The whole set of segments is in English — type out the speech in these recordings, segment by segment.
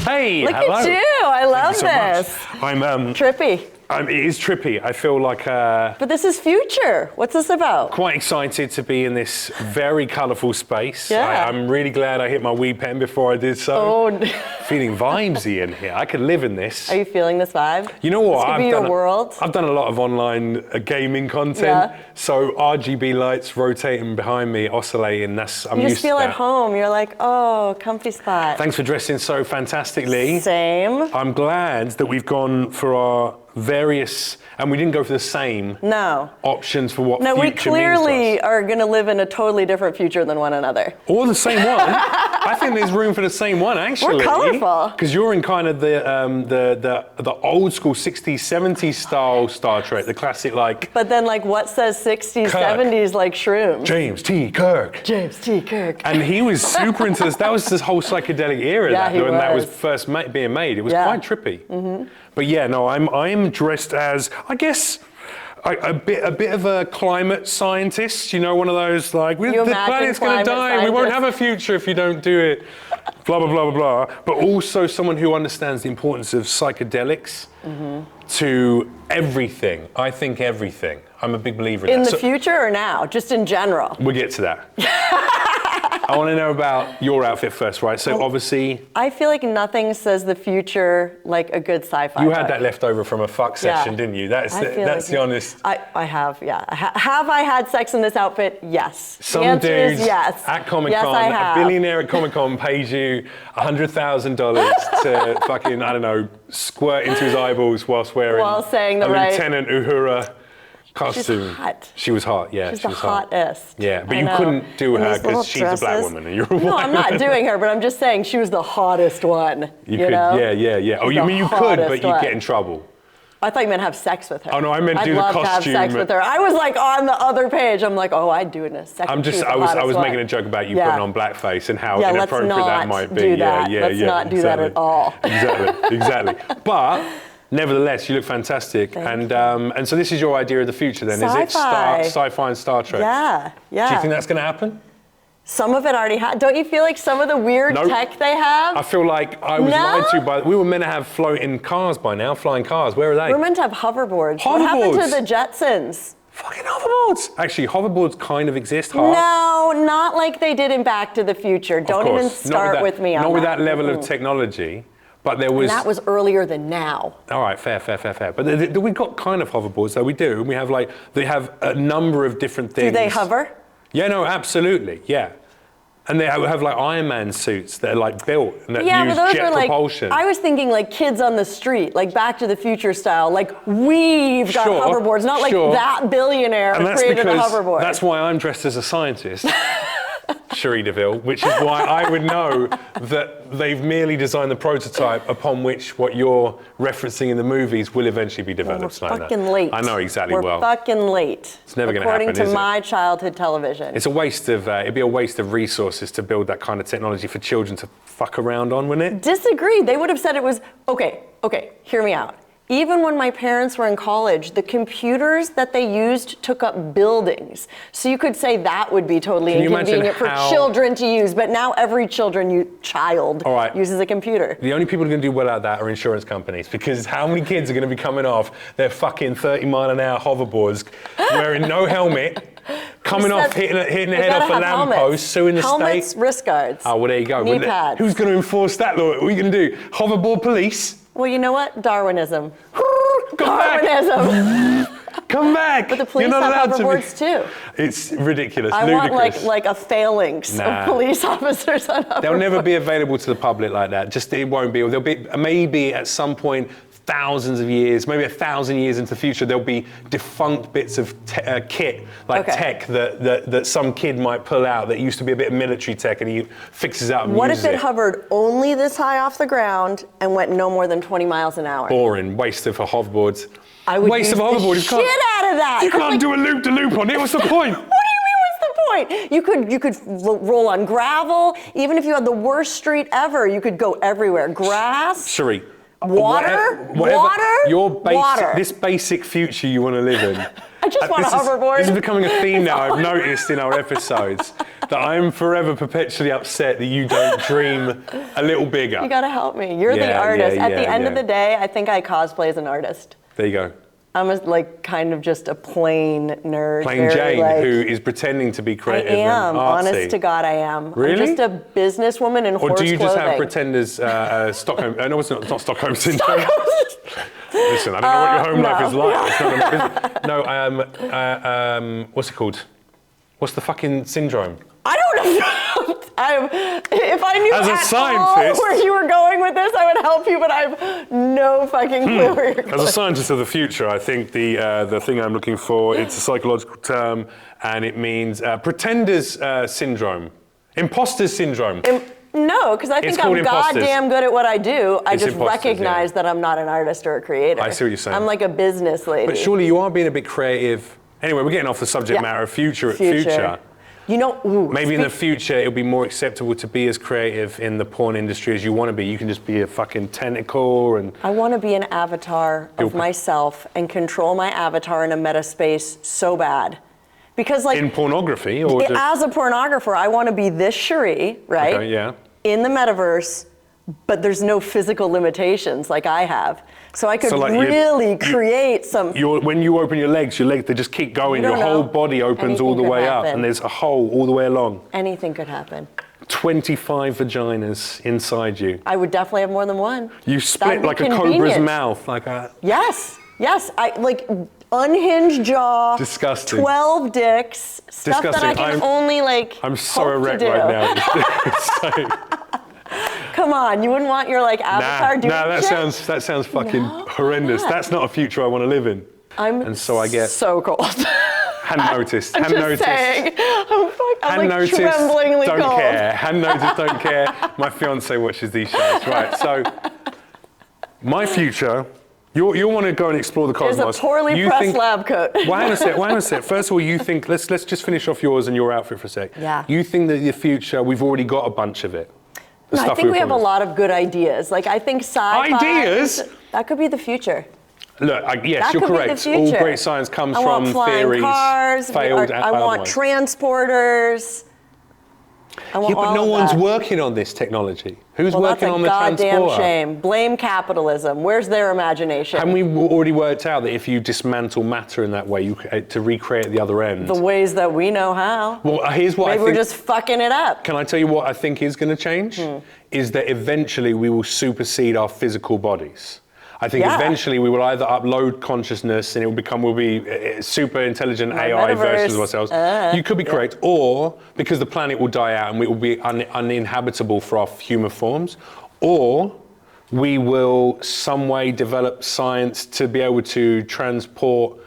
Hey, Look hello. at you. I love So this. I'm Trippy. it is trippy. I feel like But this is future. What's this about? quite excited to be in this very colourful space. Yeah. I'm really glad I hit my weed pen before I did so. Oh, Feeling vibesy in here. I could live in this. are you feeling this vibe? You know what? This could be your world. I've done a lot of online gaming content. Yeah. So RGB lights rotating behind me, oscillating. I'm You used just feel to at that. home. You're like, oh, comfy spot. Thanks for dressing so fantastically. Same. I'm glad that we've gone for our various, and we didn't go for the same options for what No, future we means to clearly us. are going to live in a totally different future than one another. Or the same one. I think there's room for the same one, actually. We're colorful. Because you're in kind of the old school 60s, 70s style Star Trek, the classic like. But then, like, what says 60s, Kirk. 70s like shrooms? James T. Kirk. James T. Kirk. And he was super into this. That was this whole psychedelic era when that was first being made. It was quite trippy. Mm-hmm. But yeah, no, I'm dressed as, I guess, a bit of a climate scientist. You know, one of those like, the planet's going to die. And we won't have a future if you don't do it. Blah blah blah blah blah. But also someone who understands the importance of psychedelics to everything. I think everything. I'm a big believer in that. In the future or now? Just in general? We'll get to that. I want to know about your outfit first, right? So obviously... I feel like nothing says the future like a good sci-fi You book. had that left over from a fuck session, didn't you? That's the honest... I have, yeah. Have I had sex in this outfit? Yes. Some the answer dude is yes. at Comic Yes, I Con, a have. billionaire at Comic Con pays you $100,000 to fucking, I don't know, squirt into his eyeballs whilst wearing While saying the a right... Lieutenant Uhura costume. She's hot. She was hot, yeah. She's she the was hot. hottest. Yeah, but you couldn't do her because she's a black woman and you're a white No, I'm not woman. doing her, but I'm just saying she was the hottest one. You could, know? yeah. Oh, She's you the mean you could, but hottest you'd one. get in trouble. I thought you meant have sex with her. Oh no, I meant do the costume. I'd love to have sex with her. I was like on the other page. I'm like, oh, I'd do it in a second. I was making a joke about you putting on blackface and how inappropriate that might be. Let's not do that at all. Exactly. But nevertheless, you look fantastic. Thank and so this is your idea of the future then, is it? Sci-fi and Star Trek. Yeah. Do you think that's going to happen? Some of it already had. Don't you feel like some of the weird tech they have? I feel like I was lied to by. We were meant to have floating cars by now, flying cars. Where are they? We're meant to have hoverboards. What happened to the Jetsons? Fucking hoverboards. Actually, hoverboards kind of exist. No, not like they did in Back to the Future. Don't even start with me on that. Not with that level of technology. But there was... And that was earlier than now. All right, fair. But we've got kind of hoverboards, though we do. And we have they have a number of different things. Do they hover? Yeah, no, absolutely, yeah. And they have like Iron Man suits that are like built and that use but those jet are propulsion. I was thinking like kids on the street, like Back to the Future style. Like we've got hoverboards, not like that billionaire created a hoverboard. That's why I'm dressed as a scientist. Cherie DeVille, which is why I would know that they've merely designed the prototype upon which what you're referencing in the movies will eventually be developed like that. We're fucking late. I know exactly We're fucking late. It's never going to happen, According to my childhood television. It's a waste of, it'd be a waste of resources to build that kind of technology for children to fuck around on, wouldn't it? Disagree. They would have said it was, okay, hear me out. Even when my parents were in college, the computers that they used took up buildings. So you could say that would be totally inconvenient for children to use, but now every child uses a computer. The only people who are going to do well at that are insurance companies, because how many kids are going to be coming off their fucking 30-mile-an-hour hoverboards, wearing no helmet, coming off, hitting the head off a lamppost, suing the state? Helmets, wrist guards. Oh, well, there you go. Knee pads. Who's going to enforce that law? What are you going to do? Hoverboard police? Well, you know what? Darwinism. Darwinism. Come back. But the police have hoverboards too. It's ridiculous. I want like a phalanx of police officers on hoverboards. They'll never be available to the public like that. It won't be. There'll be maybe at some point, thousands of years, maybe 1,000 years into the future, there'll be defunct bits of kit, tech that some kid might pull out that used to be a bit of military tech, and he fixes out and What uses if it hovered only this high off the ground and went no more than 20 miles an hour? Boring. Waste of a hoverboard. I would use the shit out of that. You can't do a loop-de-loop on it. What's the point? What do you mean, what's the point? You could roll on gravel. Even if you had the worst street ever, you could go everywhere. Grass. Cherie. Water? Water? This basic future you want to live in, I just want a hoverboard. This is becoming a theme now. I've noticed in our episodes that I'm forever perpetually upset that you don't dream a little bigger. You gotta help me. You're the artist. At the end of the day, I think I cosplay as an artist. There you go. I'm kind of just a plain nerd. Plain Jane, who is pretending to be creative and artsy. I am. Honest to God, I am. Really? I'm just a businesswoman in horse clothing. Or do you just have pretenders, Stockholm, no, it's not Stockholm Syndrome. Listen, I don't know what your home life is like. No, what's it called? What's the fucking syndrome? I don't know. If I knew As a at scientist, all where you were going with this, I would help you, but I have no fucking clue where you're going. As a scientist of the future, I think the thing I'm looking for, it's a psychological term, and it means pretenders syndrome. Imposters syndrome. No, because I think I'm goddamn good at what I do. I just recognize that I'm not an artist or a creator. I see what you're saying. I'm like a business lady. But surely you are being a bit creative. Anyway, we're getting off the subject matter of future. You know, maybe in the future it'll be more acceptable to be as creative in the porn industry as you want to be. You can just be a fucking tentacle and... I want to be an avatar of myself and control my avatar in a meta space so bad. Because like... In pornography or just... As a pornographer, I want to be this Cherie, right? Okay, yeah. In the metaverse, but there's no physical limitations like I have. So I could really create some... When you open your legs, they just keep going. Your whole body opens all the way up and there's a hole all the way along. Anything could happen. 25 vaginas inside you. I would definitely have more than one. You split like a cobra's mouth. Like a... Yes. I like unhinged jaw. Disgusting. 12 dicks. Stuff that I can only like I'm so erect right now. Come on, you wouldn't want your like avatar doing shit? That sounds fucking horrendous. That's not a future I want to live in. And so I get so cold. Hand noticed. I'm hand just noticed. Saying. I'm hand like noticed. Tremblingly don't cold. care. Hand noticed. Don't care. My fiance watches these shows. Right. So my future. You want to go and explore the cosmos. There's a poorly pressed lab coat. Well, hang on a sec. First of all, you think let's just finish off yours and your outfit for a sec. Yeah. You think that the future we've already got a bunch of it. No, I think we have a lot of good ideas. Like I think sci-fi. Ideas? That could be the future. Look, yes, you're correct. All great science comes from theories. Cars, failed. I want transporters. But no one's working on this technology. Who's working on the transporter? That's a goddamn shame. Blame capitalism. Where's their imagination? Haven't we already worked out that if you dismantle matter in that way, to recreate the other end? The ways that we know how. Well, here's what I think. Maybe we're just fucking it up. Can I tell you what I think is going to change? Is that eventually we will supersede our physical bodies. I think eventually we will either upload consciousness and we'll be super intelligent AI versions of ourselves. You could be correct. Or because the planet will die out and we will be uninhabitable for our human forms. Or we will some way develop science to be able to transport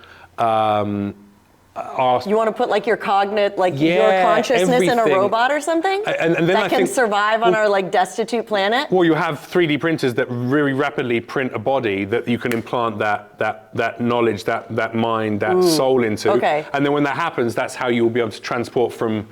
you want to put like your your consciousness in a robot or something? And then that can survive on our like destitute planet? Well, you have 3D printers that really rapidly print a body that you can implant that knowledge, that mind, that soul into. Okay. And then when that happens, that's how you will be able to transport from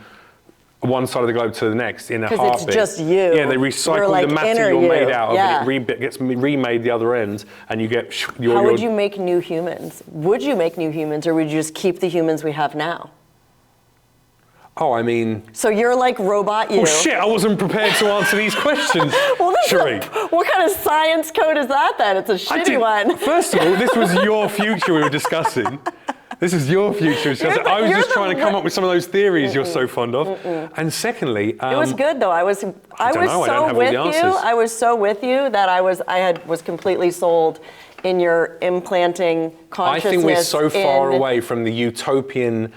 one side of the globe to the next in a heartbeat. Because it's just you. Yeah, they recycle the matter you're made out of, and it gets remade the other end, and you get How would you make new humans? Would you make new humans, or would you just keep the humans we have now? Oh, I mean... So you're like robot you. Oh shit, I wasn't prepared to answer these questions, Cherie. What kind of science code is that then? It's a shitty one. First of all, this was your future we were discussing. This is your future. I was just trying to come up with some of those theories you're so fond of. And secondly, it was good though. I was so with you that I was completely sold in your implanting consciousness. I think we're so far away from the utopian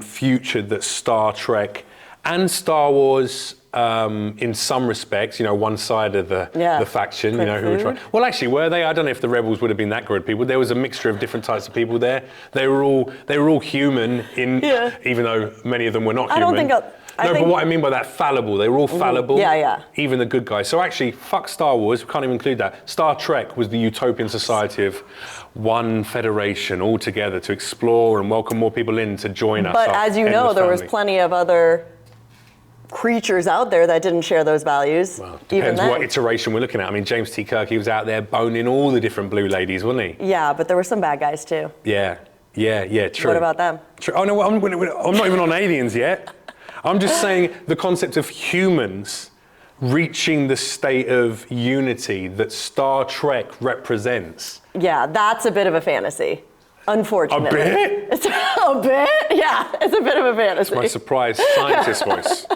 future that Star Trek and Star Wars. In some respects, one side of the faction, who were trying. Well, actually, were they? I don't know if the rebels would have been that good people. There was a mixture of different types of people there. They were all human, even though many of them were not human. I don't think. But what I mean by that, fallible. They were all fallible. Yeah. Even the good guys. So actually, fuck Star Wars. We can't even include that. Star Trek was the utopian society of one federation all together to explore and welcome more people in to join us. But as you know, there was plenty of other creatures out there that didn't share those values. Well, depends what iteration we're looking at. I mean, James T. Kirk, he was out there boning all the different blue ladies, wasn't he? Yeah, but there were some bad guys too. Yeah. Yeah, true. What about them? True. Oh no, I'm not even on aliens yet. I'm just saying the concept of humans reaching the state of unity that Star Trek represents. Yeah, that's a bit of a fantasy, unfortunately. A bit? It's a bit? Yeah, it's a bit of a fantasy. It's my surprise scientist voice.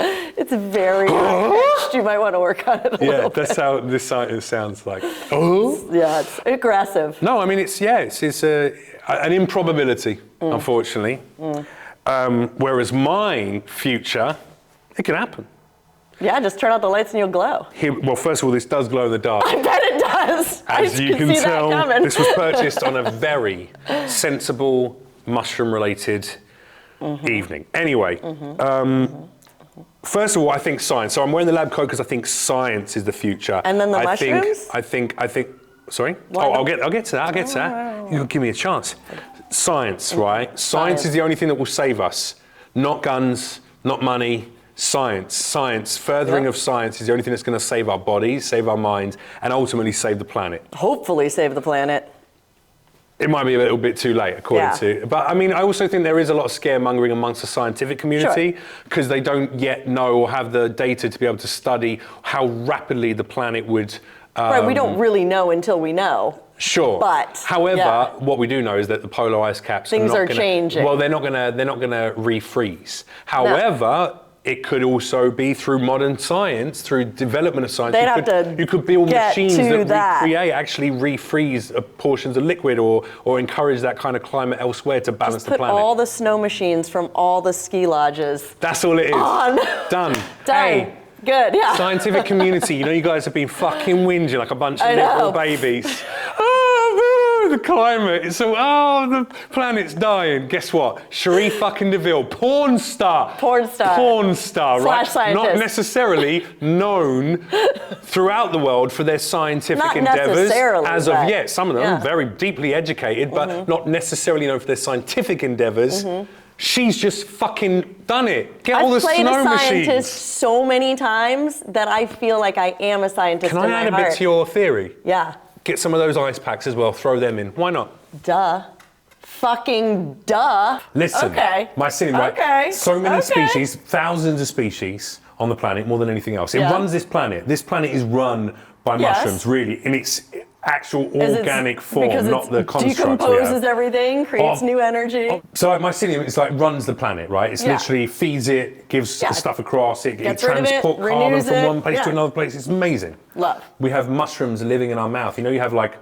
It's very high-pitched. You might want to work on it a little bit. Yeah, that's how this scientist sounds like. Oh? Yeah, it's aggressive. No, I mean, it's an improbability, unfortunately. Whereas my future, it can happen. Yeah, just turn out the lights and you'll glow. Well, first of all, this does glow in the dark. I bet it does. As you can tell, this was purchased on a very sensible, mushroom-related evening. Anyway, first of all, I think science. So I'm wearing the lab coat because I think science is the future. And then the mushrooms? I think. Sorry. I'll get to that. You can give me a chance. Science, right? Science is the only thing that will save us. Not guns, not money. Science. Furthering of science is the only thing that's going to save our bodies, save our minds, and ultimately save the planet. Hopefully save the planet. It might be a little bit too late, according to. But I mean, I also think there is a lot of scaremongering amongst the scientific community because they don't yet know or have the data to be able to study how rapidly the planet would. Right, we don't really know until we know. Sure. But however, what we do know is that the polar ice caps are changing. Well, they're not gonna refreeze. However, it could also be through modern science, through development of science. You could build machines that actually refreeze portions of liquid or encourage that kind of climate elsewhere to balance the planet. Put all the snow machines from all the ski lodges. That's all it is. Done. Hey, good, yeah. Scientific community, you guys have been fucking whinging like a bunch of little babies. The climate, the planet's dying. Guess what? Cherie fucking DeVille, porn star, right? Scientist. Not necessarily known throughout the world for their scientific endeavors as of yet. Some of them very deeply educated, but not necessarily known for their scientific endeavors. She's just fucking done it. Get all the snow machines. I've played a scientist so many times that I feel like I am a scientist in my heart. Can I add a bit to your theory? Yeah. Get some of those ice packs as well, throw them in. Why not? Duh. Fucking duh. Listen, mycelium, right? Okay. So many species, thousands of species on the planet, more than anything else. It runs this planet. This planet is run by mushrooms, really, in its actual organic form, not the construct. Decomposes everything, creates new energy. So mycelium is like runs the planet, right? It's literally feeds it, gives the stuff across, it transports carbon from one place to another place. It's amazing. Love. We have mushrooms living in our mouth. You have like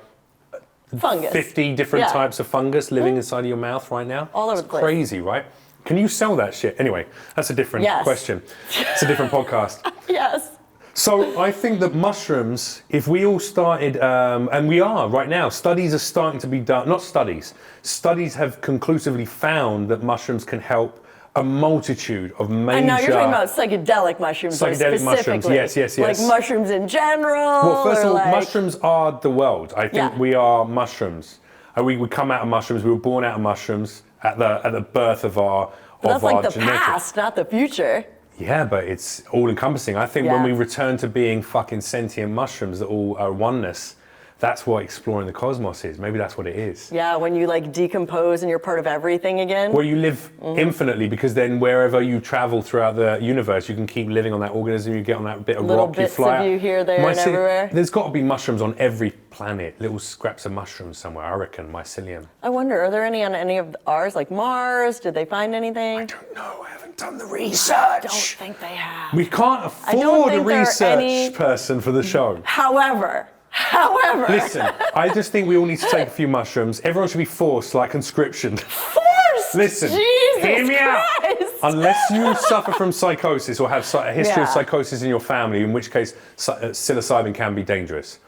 fungus. 50 different types of fungus living inside of your mouth right now. All over the place. Crazy, right? Can you sell that shit? Anyway, that's a different question. It's a different podcast. Yes. So I think that mushrooms, if we all started, and we are right now, studies are starting to be done, studies have conclusively found that mushrooms can help a multitude of major... And now you're talking about psychedelic mushrooms specifically. Yes. Like mushrooms in general? Well, first of all, mushrooms are the world. I think we are mushrooms. We come out of mushrooms, we were born out of mushrooms at the birth of our But that's like the genetics. past, not the future. Yeah, but it's all-encompassing. I think when we return to being fucking sentient mushrooms that all are oneness, that's what exploring the cosmos is. Maybe that's what it is. Yeah, when you like decompose and you're part of everything again. Well, you live infinitely because then wherever you travel throughout the universe, you can keep living on that organism. You get on that bit of rock, you fly out. Little bits of you here, there, and everywhere. There's got to be mushrooms on every planet. Little scraps of mushrooms somewhere, I reckon, mycelium. I wonder, are there any on any of ours, like Mars? Did they find anything? I don't know. I haven't done the research. I don't think they have. We can't afford a research person for the show. However. Listen, I just think we all need to take a few mushrooms. Everyone should be forced, like conscription. Forced? Listen, hear me out. Unless you suffer from psychosis or have a history of psychosis in your family, in which case psilocybin can be dangerous.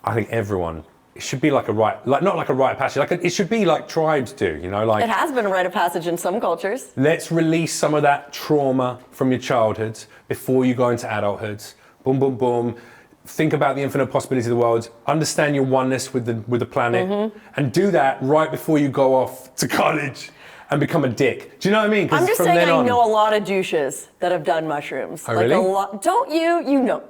I think everyone, it should be like not like a rite of passage. It should be like tribes do, like. It has been a rite of passage in some cultures. Let's release some of that trauma from your childhood before you go into adulthood. Boom, boom, boom. Think about the infinite possibilities of the world, understand your oneness with the planet, and do that right before you go off to college and become a dick. Do you know what I mean? I'm just saying I know a lot of douches that have done mushrooms. Oh, really? A lot. Don't you? You know.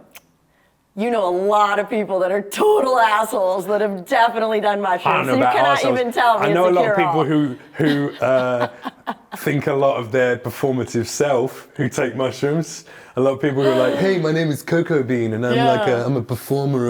You know a lot of people that are total assholes that have definitely done mushrooms. So you cannot even tell me. I know a lot of people who think a lot of their performative self who take mushrooms. A lot of people who are like, hey, my name is Cocoa Bean and I'm a performer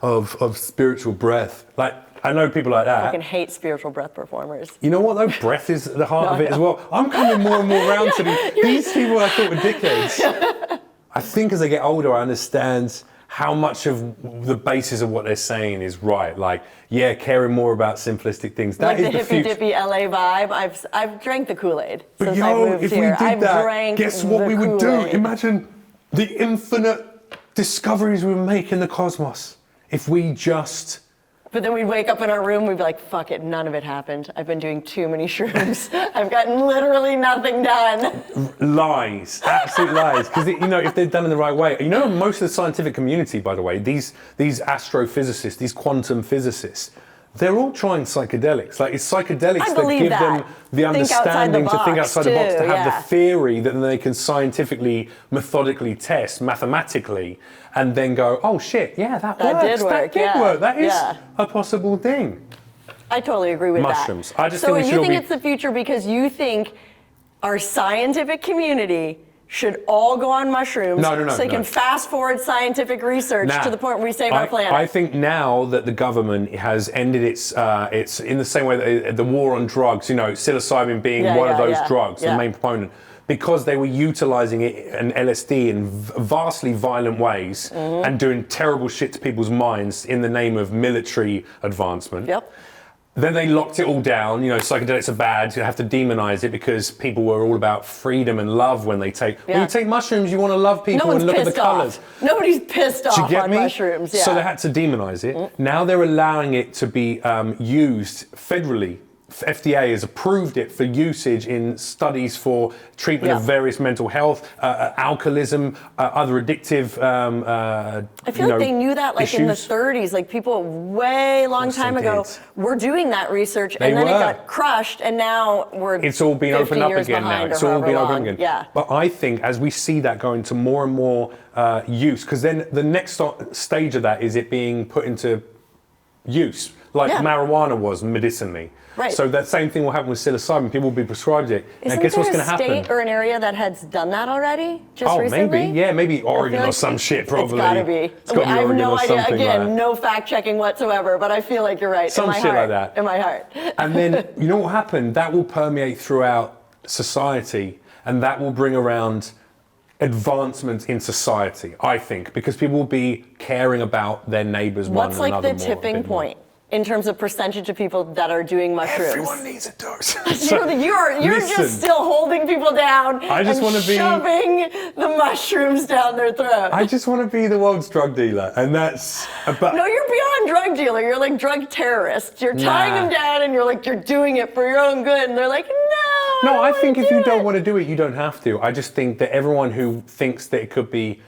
of spiritual breath. Like, I know people like that. I fucking hate spiritual breath performers. You know what though? Breath is the heart of it as well. I'm coming more and more around to these people I thought were dickheads. I think as I get older, I understand how much of the basis of what they're saying is right. Like, yeah, caring more about simplistic things. That like is the hippy-dippy LA vibe. I've drank the Kool-Aid since I moved if here. I've drank guess what we would Kool-Aid. do? Imagine the infinite discoveries we would make in the cosmos if we just... But then we'd wake up in our room, we'd be like, fuck it, none of it happened. I've been doing too many shrooms. I've gotten literally nothing done. Lies, absolute lies. Because, if they're done in the right way. Most of the scientific community, by the way, these astrophysicists, these quantum physicists, they're all trying psychedelics. Like, it's psychedelics that give them the understanding to think outside the box, to have the theory that then they can scientifically, methodically test, mathematically, and then go, oh shit, yeah, that works. That did work. That is a possible thing. I totally agree with Mushrooms. that. I just think you think it's the future because you think our scientific community should all go on mushrooms so they can fast forward scientific research to the point where we save our planet. I think now that the government has ended its in the same way that the war on drugs, psilocybin being one of those drugs, the main proponent, because they were utilizing it and LSD in vastly violent ways and doing terrible shit to people's minds in the name of military advancement. Yep. Then they locked it all down. Psychedelics are bad. You have to demonize it because people were all about freedom and love when they take. When you take mushrooms, you want to love people and look at the colors. Nobody's pissed off on mushrooms. Yeah. So they had to demonize it. Now they're allowing it to be used federally. FDA has approved it for usage in studies for treatment of various mental health, alcoholism, other addictive I feel like they knew that issues. In the 30s, like people way long time ago were doing that research and then it got crushed and now it's all been opened up again now. It's all been opened again. Yeah. But I think as we see that going to more and more use, because then the next stage of that is it being put into use, like marijuana was medicinally. Right. So that same thing will happen with psilocybin. People will be prescribed it. Isn't and guess what's there going to happen? a state or an area that has done that already? Just recently? Maybe. Yeah, maybe Oregon or some shit, probably. It's gotta be. It's got to be I have Oregon no or idea. something Again, like that. no fact checking whatsoever, but I feel like you're right. Some in my shit heart. like that. In my heart. And then, you know what happened? That will permeate throughout society, and that will bring around advancement in society, I think, because people will be caring about their neighbors one another more. What's like the tipping point? In terms of percentage of people that are doing mushrooms. Everyone needs a dose. You're just still holding people down and shoving the mushrooms down their throat. I just want to be the world's drug dealer, and that's about... No, you're beyond drug dealer. You're like drug terrorist. You're tying them down and you're doing it for your own good, and they're like, no, I think if you don't want to do it, you don't have to. I just think that everyone who thinks that it could be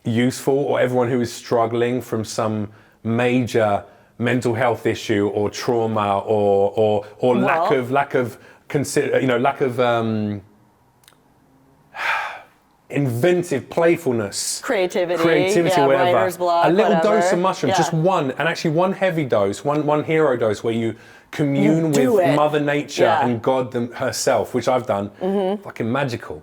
useful, or everyone who is struggling from some major mental health issue or trauma or lack of inventive playfulness, creativity, whatever. Writer's block, a little whatever. dose of mushroom, just one, and actually one heavy dose, one hero dose where you commune with Mother Nature and God herself, which I've done. Fucking magical.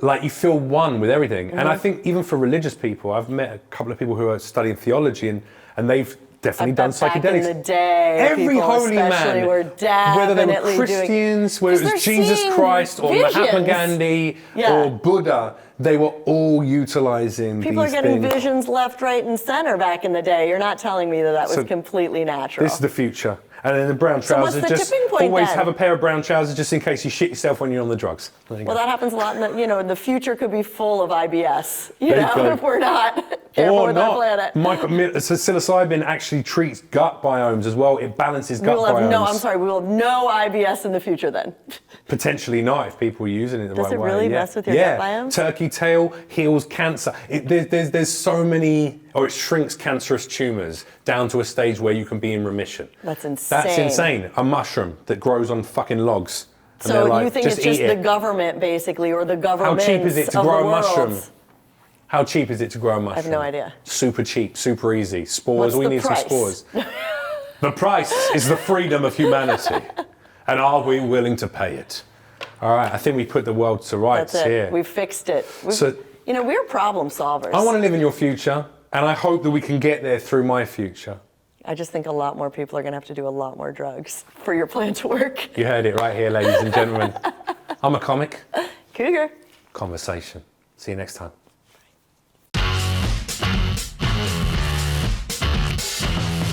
Like you feel one with everything. And I think even for religious people, I've met a couple of people who are studying theology and they've definitely done psychedelics. Back in the day, every holy man, whether they were Christians, whether it was Jesus Christ or Mahatma Gandhi or Buddha, they were all utilizing people these are getting things. visions left, right, and center back in the day. You're not telling me that was completely natural. This is the future. And then the brown trousers, just always have a pair of brown trousers just in case you shit yourself when you're on the drugs. Well, that happens a lot. The future could be full of IBS. If we're not careful with our planet. So psilocybin actually treats gut biomes as well. It balances gut biomes. We will have no IBS in the future then. Potentially not if people are using it the right way. Does it really mess with your gut biome? Turkey tail heals cancer. There's so many, or it shrinks cancerous tumors down to a stage where you can be in remission. That's insane. That's insane. A mushroom that grows on fucking logs. So you think it's just the government basically, or the governments How cheap is it to grow a mushroom? How cheap is it to grow a mushroom? I have no idea. Super cheap, super easy. Spores, What's all you the need is price? some spores. The price is the freedom of humanity. And are we willing to pay it? All right, I think we put the world to rights That's it. here. We've fixed it. So, we're problem solvers. I want to live in your future, and I hope that we can get there through my future. I just think a lot more people are going to have to do a lot more drugs for your plan to work. You heard it right here, ladies and gentlemen. I'm a comic. Cougar. Conversation. See you next time.